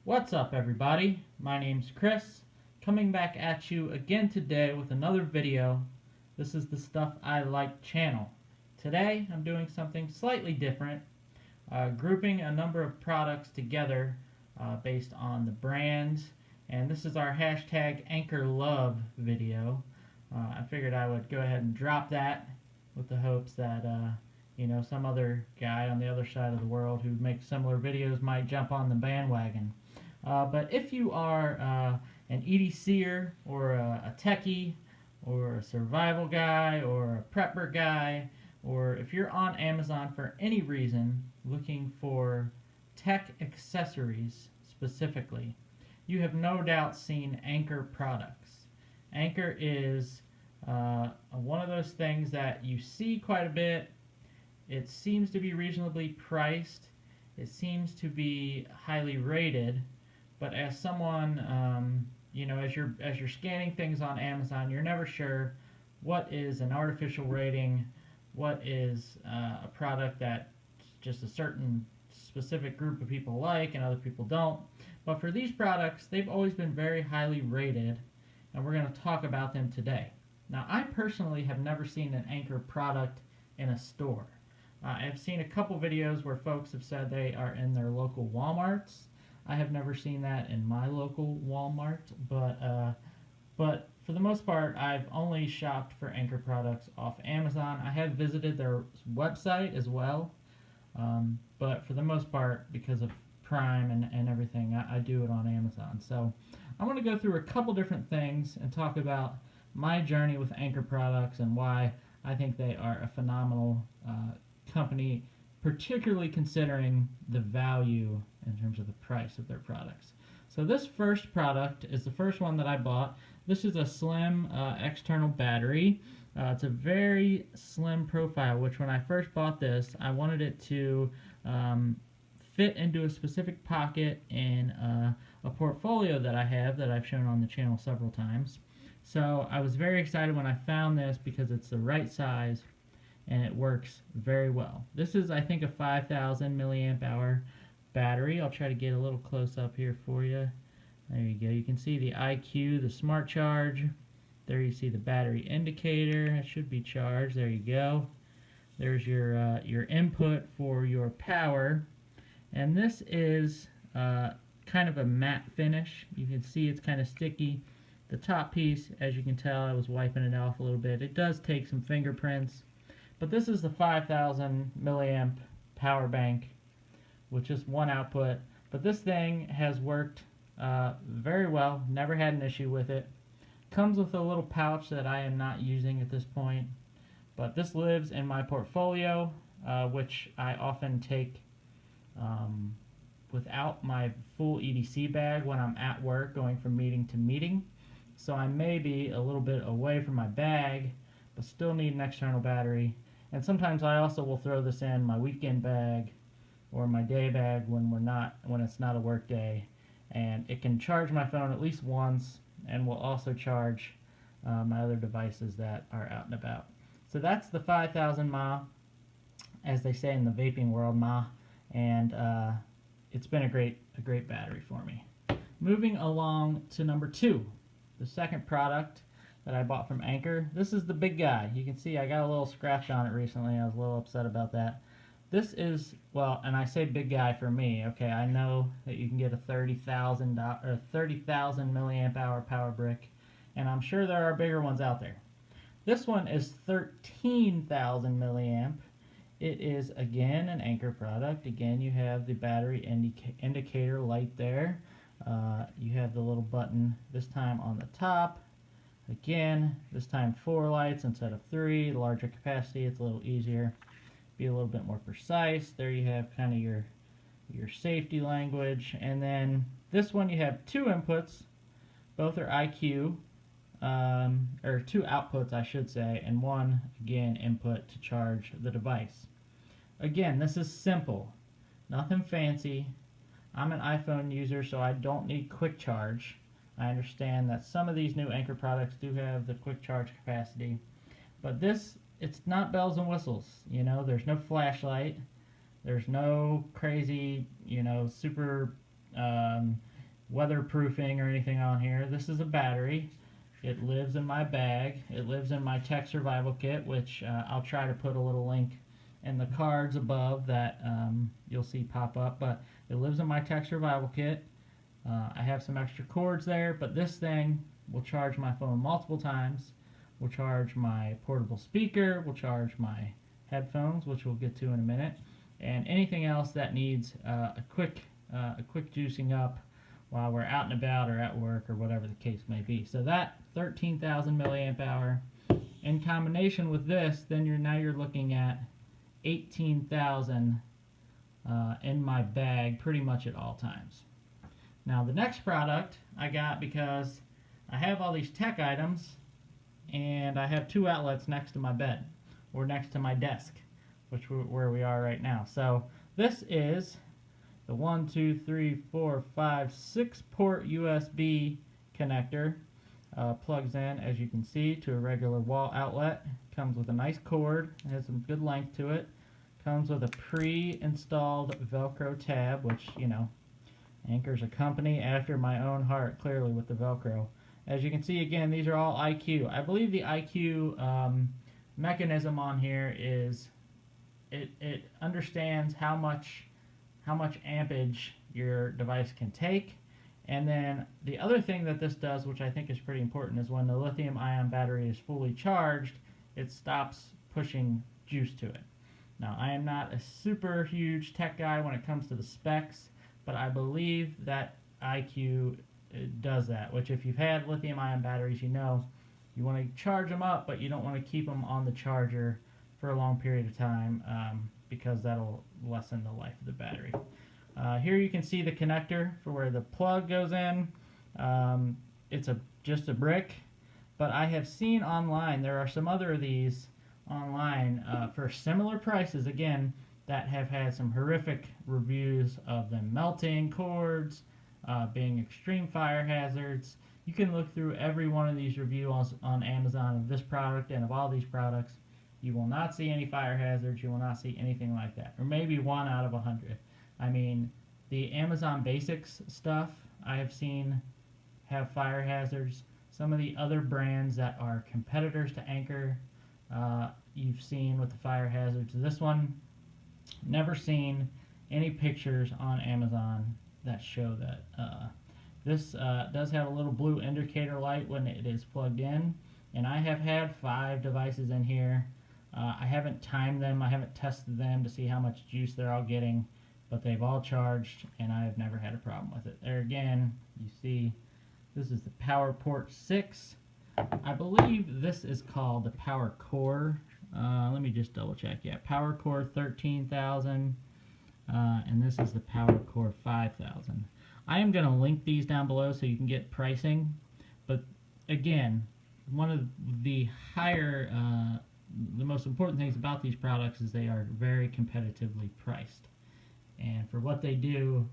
What's up, everybody? My name's Chris, coming back at you again today with another video. This is the Stuff I Like channel. Today, I'm doing something slightly different, grouping a number of products together based on the brands, and this is our hashtag Anchor Love video. I figured I would go ahead and drop that with the hopes that some other guy on the other side of the world who makes similar videos might jump on the bandwagon. But if you are an EDCer or a techie or a survival guy or a prepper guy, or if you're on Amazon for any reason looking for tech accessories specifically, you have no doubt seen Anker products. Anker is one of those things that you see quite a bit. It seems to be reasonably priced. It seems to be highly rated. But as someone, as you're scanning things on Amazon, you're never sure what is an artificial rating, what is a product that just a certain specific group of people like and other people don't. But for these products, they've always been very highly rated, and we're going to talk about them today. Now, I personally have never seen an Anker product in a store. I've seen a couple videos where folks have said they are in their local Walmarts. I have never seen that in my local Walmart, but for the most part, I've only shopped for Anker products off Amazon. I have visited their website as well, but for the most part, because of Prime and everything, I do it on Amazon. So I want to go through a couple different things and talk about my journey with Anker products and why I think they are a phenomenal company, particularly considering the value in terms of the price of their products. So this first product is the first one that I bought. This is a slim external battery. It's a very slim profile, which when I first bought this, I wanted it to fit into a specific pocket in a portfolio that I have that I've shown on the channel several times. So I was very excited when I found this because it's the right size and it works very well. This is, I think, a 5,000 milliamp hour battery. I'll try to get a little close up here for you. There you go. You can see the IQ, the smart charge. There you see the battery indicator. It should be charged. There you go. There's your input for your power. And this is kind of a matte finish. You can see it's kind of sticky. The top piece, as you can tell, I was wiping it off a little bit. It does take some fingerprints. But this is the 5,000 milliamp power bank with just one output. But this thing has worked very well. Never had an issue with it. Comes with a little pouch that I am not using at this point. But this lives in my portfolio, which I often take without my full EDC bag when I'm at work going from meeting to meeting. So I may be a little bit away from my bag, but still need an external battery. And sometimes I also will throw this in my weekend bag or my day bag when it's not a work day, and it can charge my phone at least once, and will also charge my other devices that are out and about. So that's the 5,000 mAh, as they say in the vaping world, mAh, and it's been a great battery for me. Moving along to number 2, the second product that I bought from Anker. This is the big guy. You can see I got a little scratch on it recently. I was a little upset about that. This is, well, and I say big guy for me. Okay, I know that you can get a 30,000 milliamp hour power brick, and I'm sure there are bigger ones out there. This one is 13,000 milliamp. It is, again, an Anker product. Again, you have the battery indicator light there. You have the little button, this time on the top. Again, this time 4 lights instead of 3. Larger capacity, it's a little easier. Be a little bit more precise. There you have kind of your safety language. And then this one you have 2 inputs. Both are IQ, or 2 outputs I should say, and 1, again, input to charge the device. Again, this is simple. Nothing fancy. I'm an iPhone user, so I don't need quick charge. I understand that some of these new Anker products do have the quick charge capacity, but this, it's not bells and whistles. There's no flashlight, there's no crazy, super weatherproofing or anything on here. This is a battery. It lives in my bag. It lives in my tech survival kit, which I'll try to put a little link in the cards above that you'll see pop up. But it lives in my tech survival kit. I have some extra cords there, but this thing will charge my phone multiple times. Will charge my portable speaker. Will charge my headphones, which we'll get to in a minute, and anything else that needs a quick juicing up while we're out and about or at work or whatever the case may be. So that 13,000 milliamp hour in combination with this, then you're looking at 18,000 in my bag pretty much at all times. Now the next product I got, because I have all these tech items and I have two outlets next to my bed or next to my desk, where we are right now. So this is the 1, 2, 3, 4, 5, 6 port USB connector. Plugs in, as you can see, to a regular wall outlet. Comes with a nice cord. It has some good length to it. Comes with a pre-installed Velcro tab, which, you know, Anker's a company after my own heart, clearly, with the Velcro. As you can see, again, these are all IQ. I believe the IQ mechanism on here is it understands how much ampage your device can take. And then the other thing that this does, which I think is pretty important, is when the lithium-ion battery is fully charged, it stops pushing juice to it. Now, I am not a super huge tech guy when it comes to the specs, but I believe that IQ does that, which if you've had lithium-ion batteries, you know you want to charge them up, but you don't want to keep them on the charger for a long period of time because that'll lessen the life of the battery. Here you can see the connector for where the plug goes in. It's just a brick, but I have seen online, there are some other of these online for similar prices, again, that have had some horrific reviews of them melting cords, being extreme fire hazards. You can look through every one of these reviews on Amazon of this product and of all these products. You will not see any fire hazards. You will not see anything like that, or maybe 1 out of 100. I mean, the Amazon Basics stuff I have seen have fire hazards. Some of the other brands that are competitors to Anker, you've seen with the fire hazards. This one, never seen any pictures on Amazon that show that. This does have a little blue indicator light when it is plugged in, and I have had 5 devices in here. I haven't timed them, I haven't tested them to see how much juice they're all getting, but they've all charged and I have never had a problem with it. There again, you see, this is the PowerPort 6. I believe this is called the PowerCore. Let me just double check. Yeah, PowerCore 13,000, and this is the PowerCore 5,000. I am going to link these down below so you can get pricing, but again, one of the the most important things about these products is they are very competitively priced. And for what they do,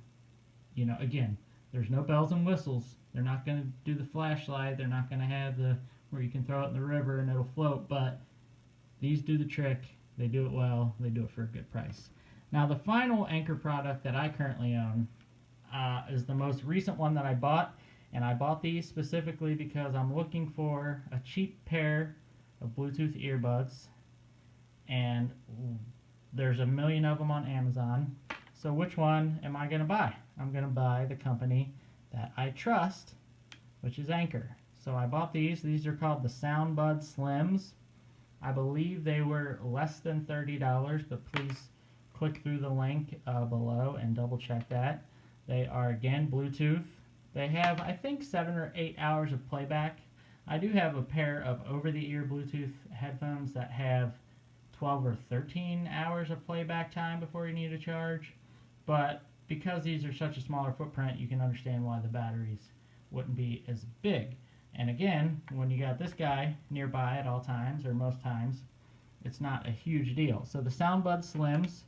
you know, again, there's no bells and whistles. They're not going to do the flashlight. They're not going to have where you can throw it in the river and it'll float, but these do the trick. They do it well. They do it for a good price. Now, the final Anker product that I currently own is the most recent one that I bought, and I bought these specifically because I'm looking for a cheap pair of Bluetooth earbuds, and there's a million of them on Amazon. So which one am I going to buy? I'm going to buy the company that I trust, which is Anker. So I bought these. These are called the SoundBud Slims. I believe they were less than $30, but please click through the link below and double check that. They are, again, Bluetooth. They have, I think, 7 or 8 hours of playback. I do have a pair of over-the-ear Bluetooth headphones that have 12 or 13 hours of playback time before you need a charge. But because these are such a smaller footprint, you can understand why the batteries wouldn't be as big. And again, when you got this guy nearby at all times, or most times, it's not a huge deal. So the SoundBud Slims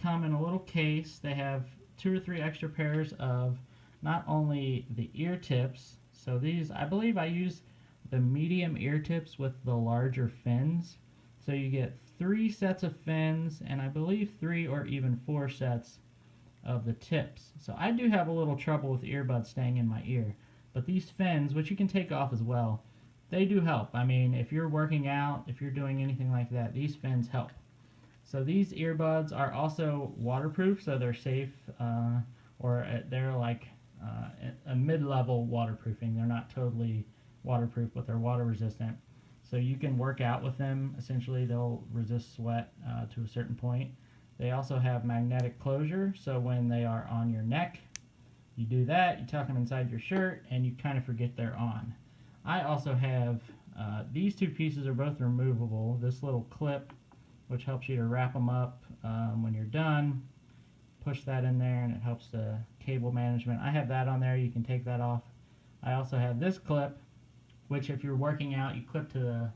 come in a little case. They have 2 or 3 extra pairs of not only the ear tips, so these, I believe I use the medium ear tips with the larger fins. So you get 3 sets of fins, and I believe 3 or even 4 sets of the tips. So I do have a little trouble with earbuds staying in my ear, but these fins, which you can take off as well, they do help. I mean, if you're working out, if you're doing anything like that, these fins help. So these earbuds are also waterproof, so they're safe, or they're like a mid-level waterproofing. They're not totally waterproof, but they're water resistant. So you can work out with them. Essentially, they'll resist sweat to a certain point. They also have magnetic closure, so when they are on your neck, you do that, you tuck them inside your shirt, and you kind of forget they're on. I also have, these two pieces are both removable. This little clip, which helps you to wrap them up when you're done. Push that in there, and it helps the cable management. I have that on there. You can take that off. I also have this clip, which if you're working out, you clip to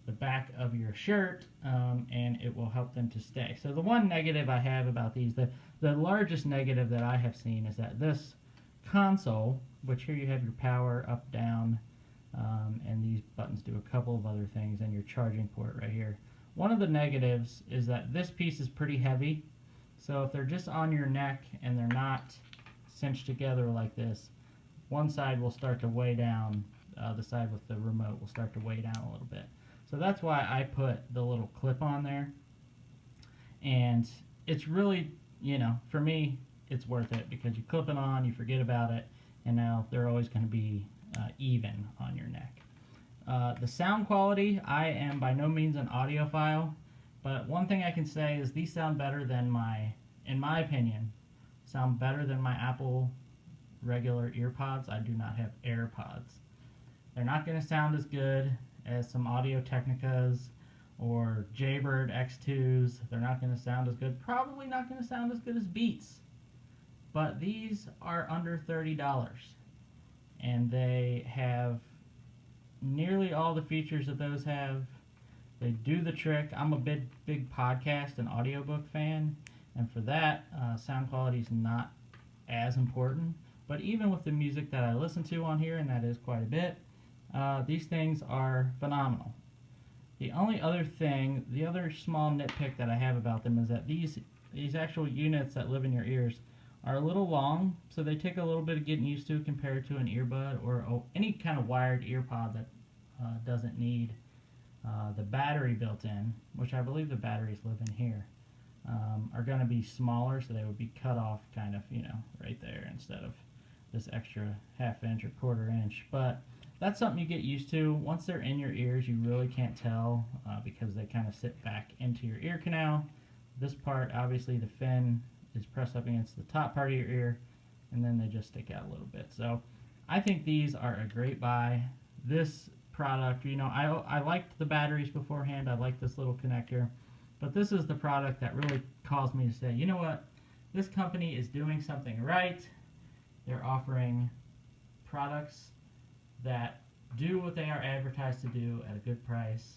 the back of your shirt, and it will help them to stay. So the one negative I have about these, the largest negative that I have seen is that this console, which here you have your power up, down, and these buttons do a couple of other things, and your charging port right here. One of the negatives is that this piece is pretty heavy, so if they're just on your neck and they're not cinched together like this, one side will start to weigh down, the side with the remote will start to weigh down a little bit. So that's why I put the little clip on there, and it's really, you know, for me, it's worth it because you clip it on, you forget about it, and now they're always going to be even on your neck. The sound quality, I am by no means an audiophile, but one thing I can say is these sound better than in my opinion, sound better than my Apple regular earpods. I do not have AirPods. They're not going to sound as good as some Audio-Technicas or Jaybird X2s. They're not going to sound as good. Probably not going to sound as good as Beats. But these are under $30. And they have nearly all the features that those have. They do the trick. I'm a big podcast and audiobook fan, and for that, sound quality is not as important. But even with the music that I listen to on here, and that is quite a bit, these things are phenomenal. The only other thing, the other small nitpick that I have about them is that these actual units that live in your ears are a little long, so they take a little bit of getting used to compared to an earbud or any kind of wired earpod that doesn't need the battery built in, which I believe the batteries live in here, are going to be smaller, so they would be cut off kind of, you know, right there instead of this extra ½ inch or ¼ inch. But that's something you get used to. Once they're in your ears, you really can't tell because they kind of sit back into your ear canal. This part, obviously, the fin is pressed up against the top part of your ear, and then they just stick out a little bit. So I think these are a great buy. This product, you know, I liked the batteries beforehand. I liked this little connector, but this is the product that really caused me to say, you know what, this company is doing something right. They're offering products that do what they are advertised to do at a good price.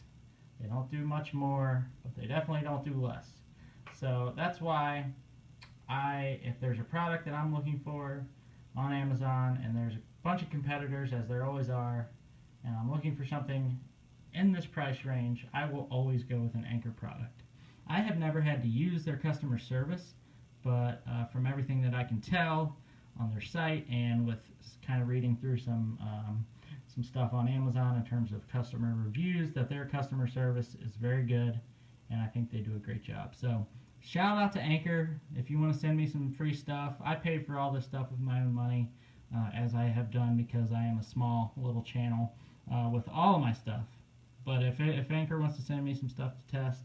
They don't do much more, but they definitely don't do less. So that's why if there's a product that I'm looking for on Amazon, and there's a bunch of competitors, as there always are, and I'm looking for something in this price range, I will always go with an Anker product. I have never had to use their customer service, but from everything that I can tell on their site and with kind of reading through some stuff on Amazon in terms of customer reviews, that their customer service is very good, and I think they do a great job. So shout out to Anker. If you want to send me some free stuff, I paid for all this stuff with my own money, as I have done because I am a small little channel with all of my stuff. But if Anker wants to send me some stuff to test,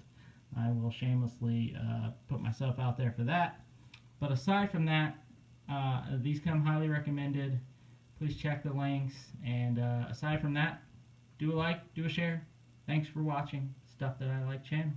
I will shamelessly put myself out there for that. But aside from that, these come highly recommended. Please check the links. And aside from that, do a like, do a share. Thanks for watching Stuff That I Like channel.